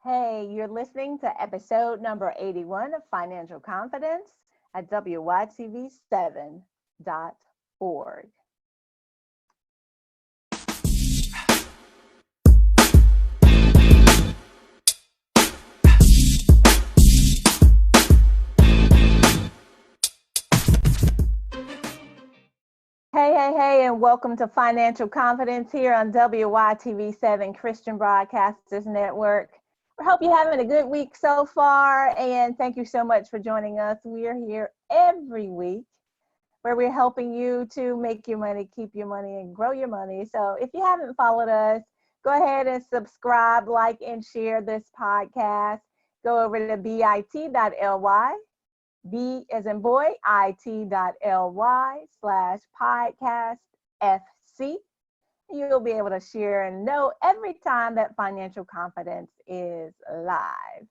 Hey, you're listening to episode number 81 of Financial Confidence at WYTV7.org. Hey, and welcome to Financial Confidence here on WYTV7 Christian Broadcasters Network. We hope you're having a good week so far, and thank you so much for joining us. We are here every week where we're helping you to make your money, keep your money, and grow your money. So if you haven't followed us, go ahead and subscribe, like, and share this podcast. Go over to bit.ly, B as in boy, it.ly/podcast FC. You'll be able to share and know every time that Financial Confidence is live.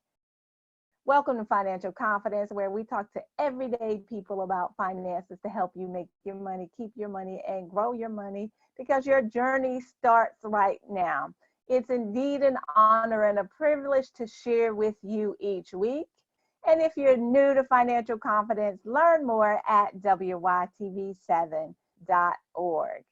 Welcome to Financial Confidence, where we talk to everyday people about finances to help you make your money, keep your money, and grow your money, because your journey starts right now. It's indeed an honor and a privilege to share with you each week. And if you're new to Financial Confidence, learn more at WYTV7.org.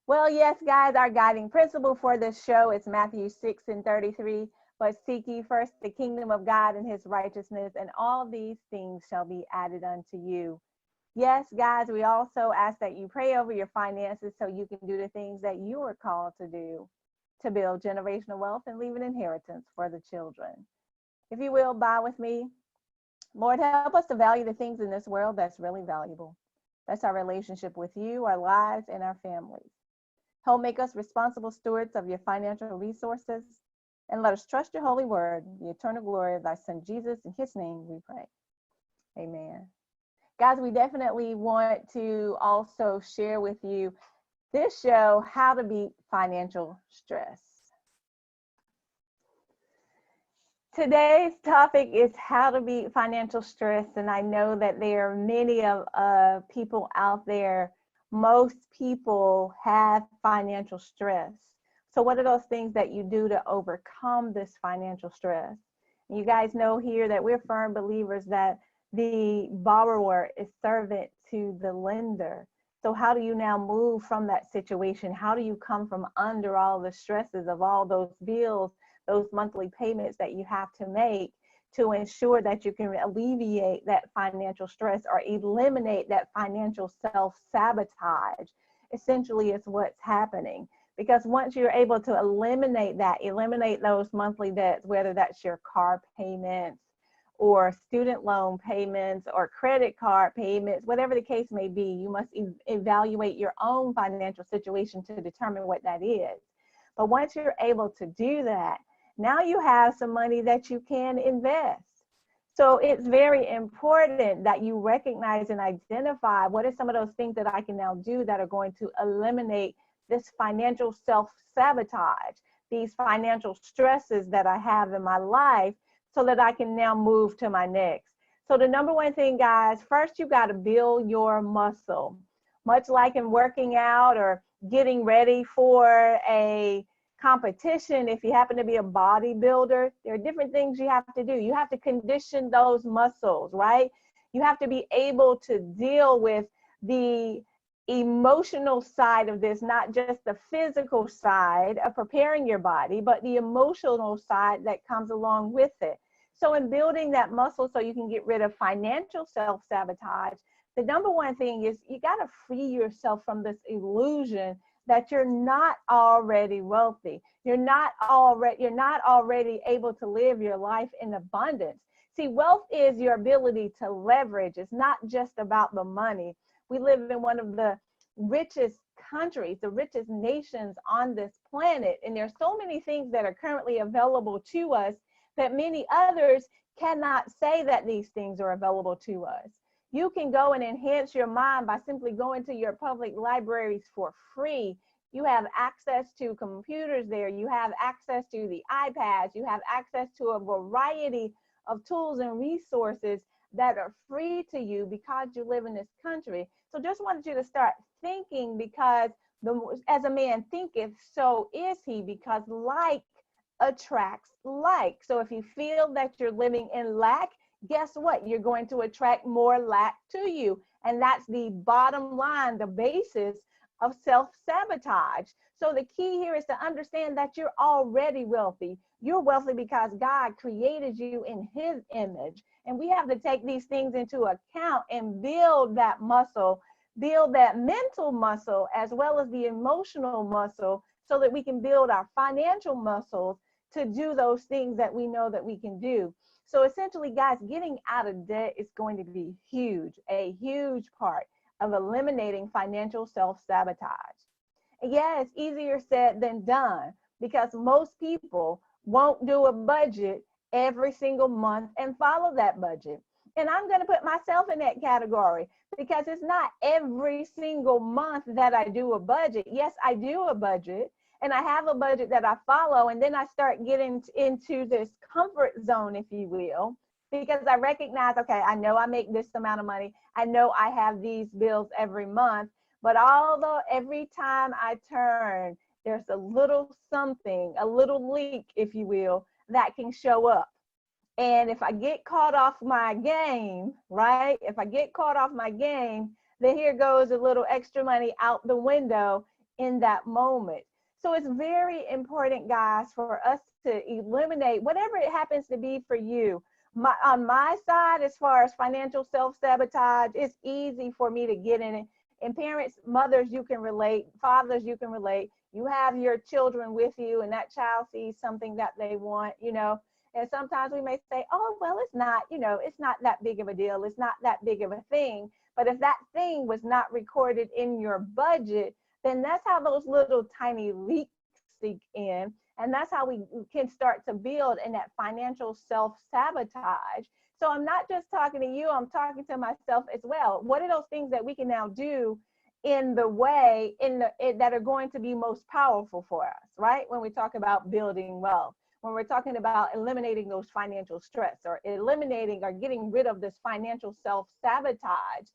Well, yes, guys, our guiding principle for this show is Matthew 6:33. But seek ye first the kingdom of God and his righteousness, and all these things shall be added unto you. Yes, guys, we also ask that you pray over your finances so you can do the things that you are called to do to build generational wealth and leave an inheritance for the children. If you will, bow with me. Lord, help us to value the things in this world that's really valuable. That's our relationship with you, our lives, and our families. Help make us responsible stewards of your financial resources. And let us trust your holy word, the eternal glory of thy son Jesus. In his name we pray. Amen. Guys, we definitely want to also share with you this show, How to Beat Financial Stress. Today's topic is how to beat financial stress. And I know that there are many of people out there. Most people have financial stress. So what are those things that you do to overcome this financial stress? And you guys know here that we're firm believers that the borrower is servant to the lender. So how do you now move from that situation? How do you come from under all the stresses of all those bills, those monthly payments that you have to make, to ensure that you can alleviate that financial stress or eliminate that financial self-sabotage? Essentially, is what's happening. Because once you're able to eliminate those monthly debts, whether that's your car payments or student loan payments or credit card payments, whatever the case may be, you must evaluate your own financial situation to determine what that is. But once you're able to do that, now you have some money that you can invest. So it's very important that you recognize and identify what are some of those things that I can now do that are going to eliminate this financial self-sabotage, these financial stresses that I have in my life, so that I can now move to my next. So the number one thing, guys, first you got to build your muscle. Much like in working out or getting ready for a competition, if you happen to be a bodybuilder, there are different things you have to do. You have to condition those muscles, right? You have to be able to deal with the emotional side of this, not just the physical side of preparing your body, but the emotional side that comes along with it. So in building that muscle so you can get rid of financial self-sabotage, the number one thing is you got to free yourself from this illusion that you're not already wealthy. You're not already able to live your life in abundance. See, wealth is your ability to leverage. It's not just about the money. We live in one of the richest countries, the richest nations on this planet. And there's so many things that are currently available to us that many others cannot say that these things are available to us. You can go and enhance your mind by simply going to your public libraries for free. You have access to computers there. You have access to the iPads. You have access to a variety of tools and resources that are free to you because you live in this country. So just wanted you to start thinking, because as a man thinketh, so is he, because like attracts like. So if you feel that you're living in lack, guess what? You're going to attract more lack to you. And that's the bottom line, the basis of self-sabotage. So the key here is to understand that you're already wealthy. You're wealthy because God created you in his image. And we have to take these things into account and build that muscle, build that mental muscle, as well as the emotional muscle, so that we can build our financial muscles to do those things that we know that we can do. So essentially, guys, getting out of debt is going to be huge, a huge part of eliminating financial self-sabotage. And yeah, it's easier said than done, because most people won't do a budget every single month and follow that budget. And I'm going to put myself in that category, because it's not every single month that I do a budget. Yes, I do a budget, and I have a budget that I follow, and then I start getting into this comfort zone, if you will, because I recognize, okay, I know I make this amount of money. I know I have these bills every month, but although every time I turn, there's a little something, a little leak, if you will, that can show up. And if I get caught off my game, right? If I get caught off my game, then here goes a little extra money out the window in that moment. So it's very important, guys, for us to eliminate whatever it happens to be for you. On my side, as far as financial self-sabotage, it's easy for me to get in it. And parents, mothers, you can relate. Fathers, you can relate. You have your children with you, and that child sees something that they want, you know. And sometimes we may say, oh, well, it's not, you know, it's not that big of a deal. It's not that big of a thing. But if that thing was not recorded in your budget, then that's how those little tiny leaks seep in. And that's how we can start to build in that financial self-sabotage. So I'm not just talking to you, I'm talking to myself as well. What are those things that we can now do in the way that are going to be most powerful for us, right? When we talk about building wealth, when we're talking about eliminating those financial stress, or eliminating or getting rid of this financial self-sabotage,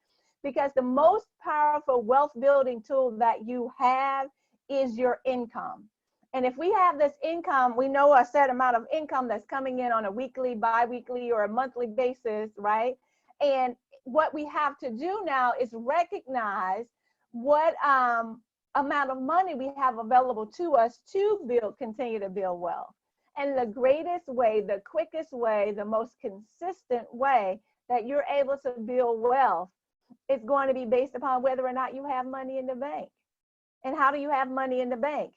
because the most powerful wealth building tool that you have is your income. And if we have this income, we know a set amount of income that's coming in on a weekly, bi-weekly, or a monthly basis, right? And what we have to do now is recognize what amount of money we have available to us to continue to build wealth. And the greatest way, the quickest way, the most consistent way that you're able to build wealth is going to be based upon whether or not you have money in the bank. And how do you have money in the bank?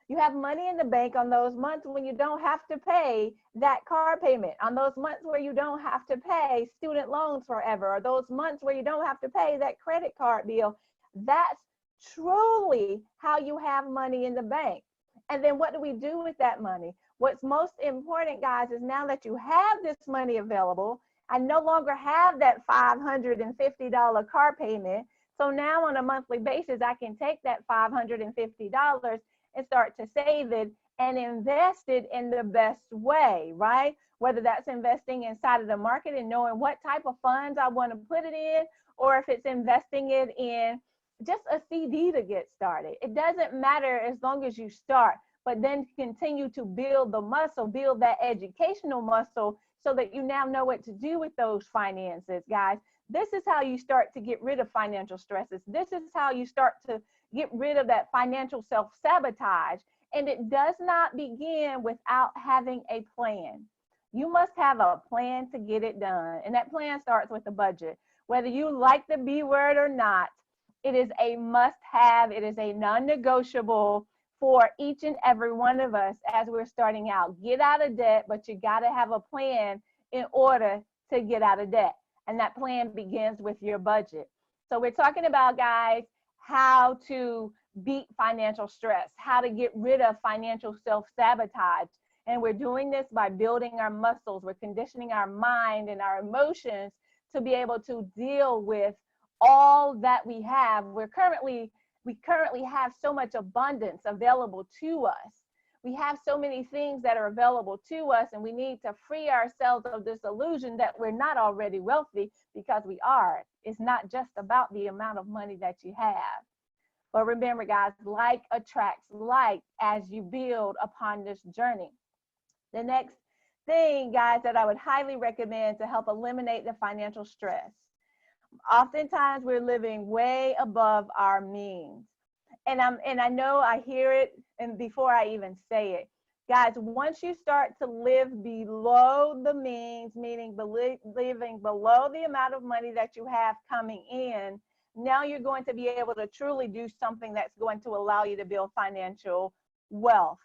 You have money in the bank on those months when you don't have to pay that car payment, on those months where you don't have to pay student loans forever, or those months where you don't have to pay that credit card bill. That's truly how you have money in the bank. And then what do we do with that money? What's most important, guys, is now that you have this money available, I no longer have that $550 car payment. So now on a monthly basis, I can take that $550 and start to save it and invest it in the best way, right? Whether that's investing inside of the market and knowing what type of funds I want to put it in, or if it's investing it in just a CD to get started. It doesn't matter as long as you start, but then continue to build the muscle, build that educational muscle, so that you now know what to do with those finances, guys. This is how you start to get rid of financial stresses. This is how you start to get rid of that financial self-sabotage. And it does not begin without having a plan. You must have a plan to get it done. And that plan starts with a budget. Whether you like the B word or not, it is a must-have. It is a non-negotiable for each and every one of us as we're starting out. Get out of debt, but you got to have a plan in order to get out of debt. And that plan begins with your budget. So we're talking about, guys, how to beat financial stress, how to get rid of financial self-sabotage. And we're doing this by building our muscles. We're conditioning our mind and our emotions to be able to deal with all that we have. We currently have so much abundance available to us. We have so many things that are available to us, and we need to free ourselves of this illusion that we're not already wealthy, because we are. It's not just about the amount of money that you have. But remember, guys, like attracts like as you build upon this journey. The next thing, guys, that I would highly recommend to help eliminate the financial stress. Oftentimes we're living way above our means. And I know I hear it, and before I even say it, guys, once you start to live below the means, meaning living below the amount of money that you have coming in, now you're going to be able to truly do something that's going to allow you to build financial wealth,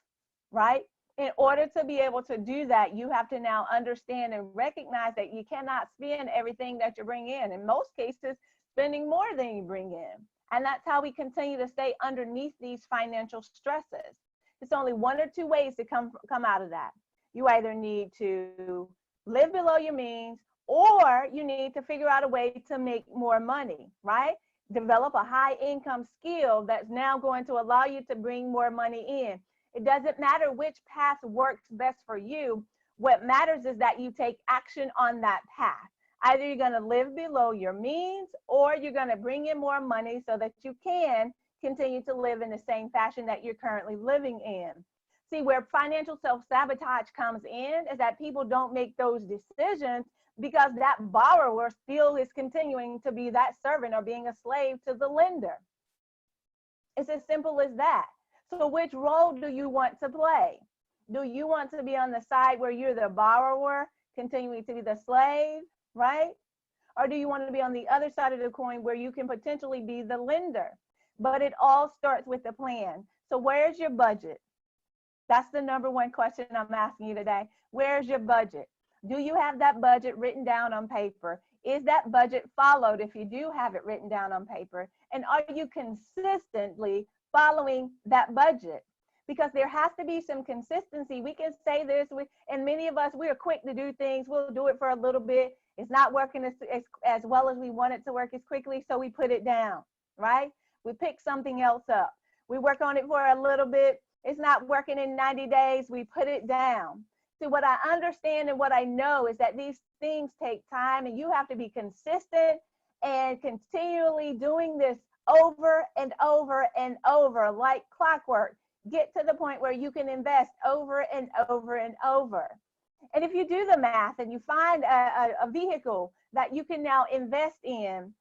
right? In order to be able to do that, you have to now understand and recognize that you cannot spend everything that you bring in. In most cases, spending more than you bring in. And that's how we continue to stay underneath these financial stresses. It's only one or two ways to come out of that. You either need to live below your means, or you need to figure out a way to make more money, right? Develop a high income skill that's now going to allow you to bring more money in. It doesn't matter which path works best for you. What matters is that you take action on that path. Either you're going to live below your means, or you're going to bring in more money so that you can continue to live in the same fashion that you're currently living in. See, where financial self-sabotage comes in is that people don't make those decisions because that borrower still is continuing to be that servant or being a slave to the lender. It's as simple as that. So which role do you want to play? Do you want to be on the side where you're the borrower, continuing to be the slave, right? Or do you want to be on the other side of the coin where you can potentially be the lender? But it all starts with the plan. So where's your budget? That's the number one question I'm asking you today. Where's your budget? Do you have that budget written down on paper? Is that budget followed if you do have it written down on paper? And are you consistently following that budget? Because there has to be some consistency. We can say this, and many of us, we are quick to do things. We'll do it for a little bit. It's not working as well as we want it to work as quickly, so we put it down, right? We pick something else up. We work on it for a little bit. It's not working in 90 days. We put it down. See, what I understand and what I know is that these things take time, and you have to be consistent and continually doing this over and over and over like clockwork. Get to the point where you can invest over and over and over. And if you do the math and you find a vehicle that you can now invest in,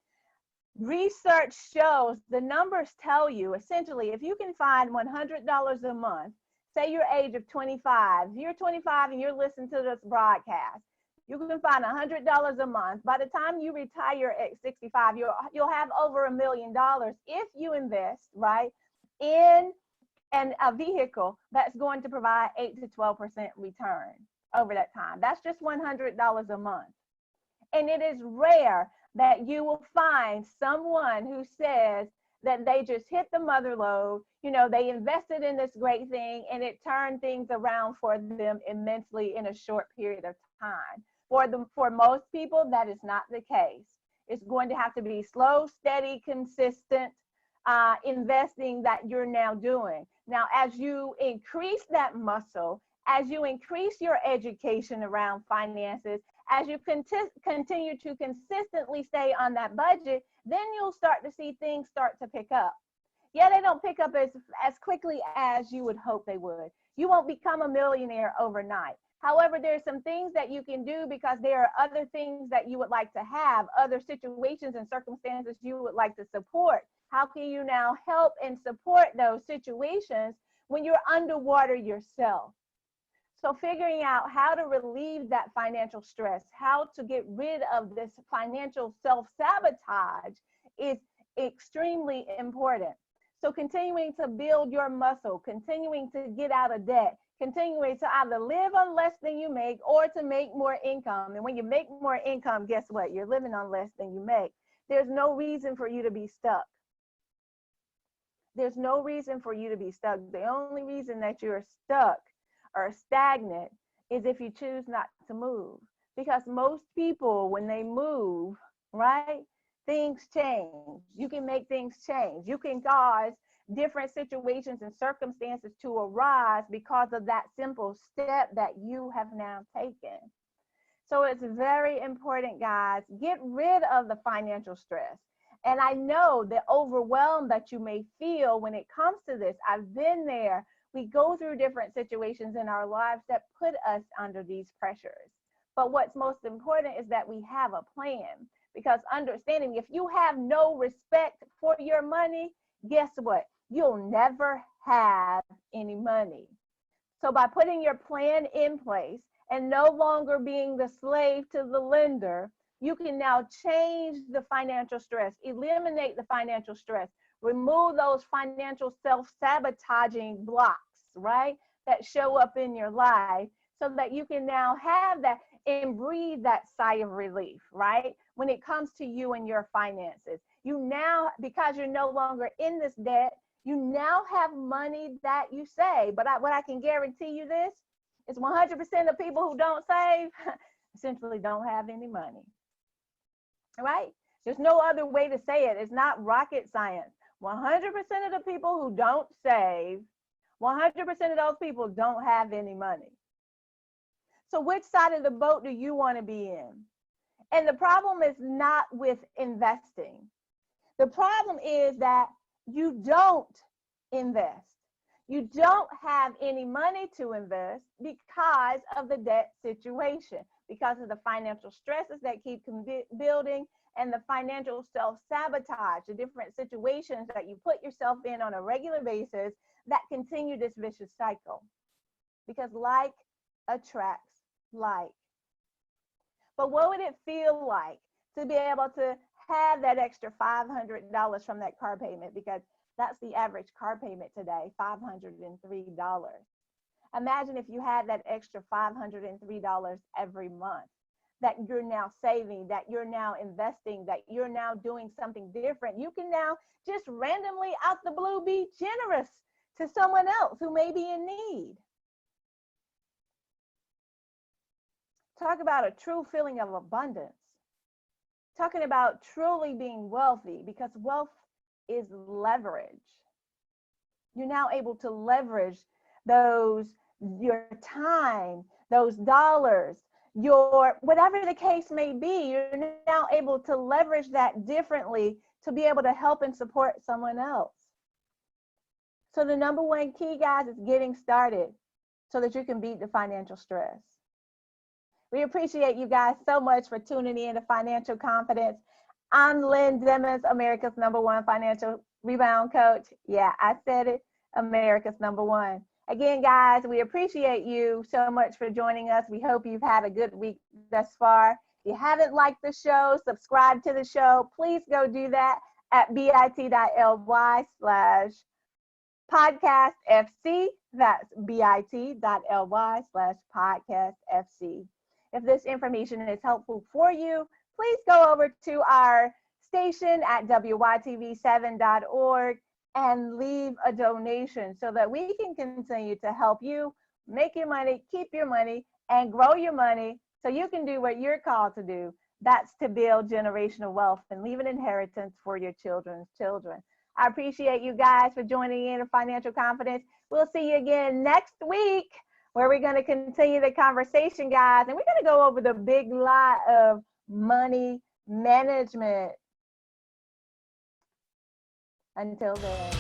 research shows, the numbers tell you, essentially, if you can find $100 a month, say your age of 25, if you're 25 and you're listening to this broadcast, you can find $100 a month. By the time you retire at 65, you'll have over $1 million if you invest, right, in a vehicle that's going to provide 8 to 12% return over that time. That's just $100 a month. And it is rare that you will find someone who says that they just hit the mother lode, you know, they invested in this great thing and it turned things around for them immensely in a short period of time. For most people, that is not the case. It's going to have to be slow, steady, consistent investing that you're now doing. Now, as you increase that muscle, as you increase your education around finances, as you continue to consistently stay on that budget, then you'll start to see things start to pick up. Yeah, they don't pick up as quickly as you would hope they would. You won't become a millionaire overnight. However, there's some things that you can do because there are other things that you would like to have, other situations and circumstances you would like to support. How can you now help and support those situations when you're underwater yourself? So figuring out how to relieve that financial stress, how to get rid of this financial self-sabotage is extremely important. So continuing to build your muscle, continuing to get out of debt, continuing to either live on less than you make or to make more income. And when you make more income, guess what? You're living on less than you make. There's no reason for you to be stuck. There's no reason for you to be stuck. The only reason that you're stuck or stagnant is if you choose not to move. Because most people, when they move, right, things change. You can make things change. You can cause different situations and circumstances to arise because of that simple step that you have now taken. So it's very important, guys, get rid of the financial stress. And I know the overwhelm that you may feel when it comes to this. I've been there We go through different situations in our lives that put us under these pressures. But what's most important is that we have a plan, because understanding, if you have no respect for your money, guess what? You'll never have any money. So by putting your plan in place and no longer being the slave to the lender, you can now change the financial stress, eliminate the financial stress, remove those financial self-sabotaging blocks, right, that show up in your life, so that you can now have that and breathe that sigh of relief, right, when it comes to you and your finances. You now, because you're no longer in this debt, you now have money that you save. But what I can guarantee you this is 100% of people who don't save essentially don't have any money, right? There's no other way to say it. It's not rocket science. 100% of the people who don't save, 100% of those people don't have any money. So which side of the boat do you want to be in? And the problem is not with investing. The problem is that you don't invest. You don't have any money to invest because of the debt situation, because of the financial stresses that keep building, and the financial self-sabotage, the different situations that you put yourself in on a regular basis that continue this vicious cycle. Because like attracts like. But what would it feel like to be able to have that extra $500 from that car payment? Because that's the average car payment today, $503. Imagine if you had that extra $503 every month that you're now saving, that you're now investing, that you're now doing something different. You can now just randomly out the blue be generous to someone else who may be in need. Talk about a true feeling of abundance. Talking about truly being wealthy, because wealth is leverage. You're now able to leverage your time, those dollars, your whatever the case may be. You're now able to leverage that differently to be able to help and support someone else. So the number one key, guys, is getting started so that you can beat the financial stress. We appreciate you guys so much for tuning in to Financial Confidence. I'm Lynn Demmons, America's #1 financial rebound coach. Yeah, I said it, America's #1. Again, guys, we appreciate you so much for joining us. We hope you've had a good week thus far. If you haven't liked the show, subscribe to the show, please go do that at bit.ly/podcastfc. That's bit.ly/podcastfc. If this information is helpful for you, please go over to our station at WYTV7.org and leave a donation so that we can continue to help you make your money, keep your money, and grow your money so you can do what you're called to do. That's to build generational wealth and leave an inheritance for your children's children. I appreciate you guys for joining in Financial Confidence. We'll see you again next week, where we're going to continue the conversation, guys, and we're going to go over the big lie of money management. Until then.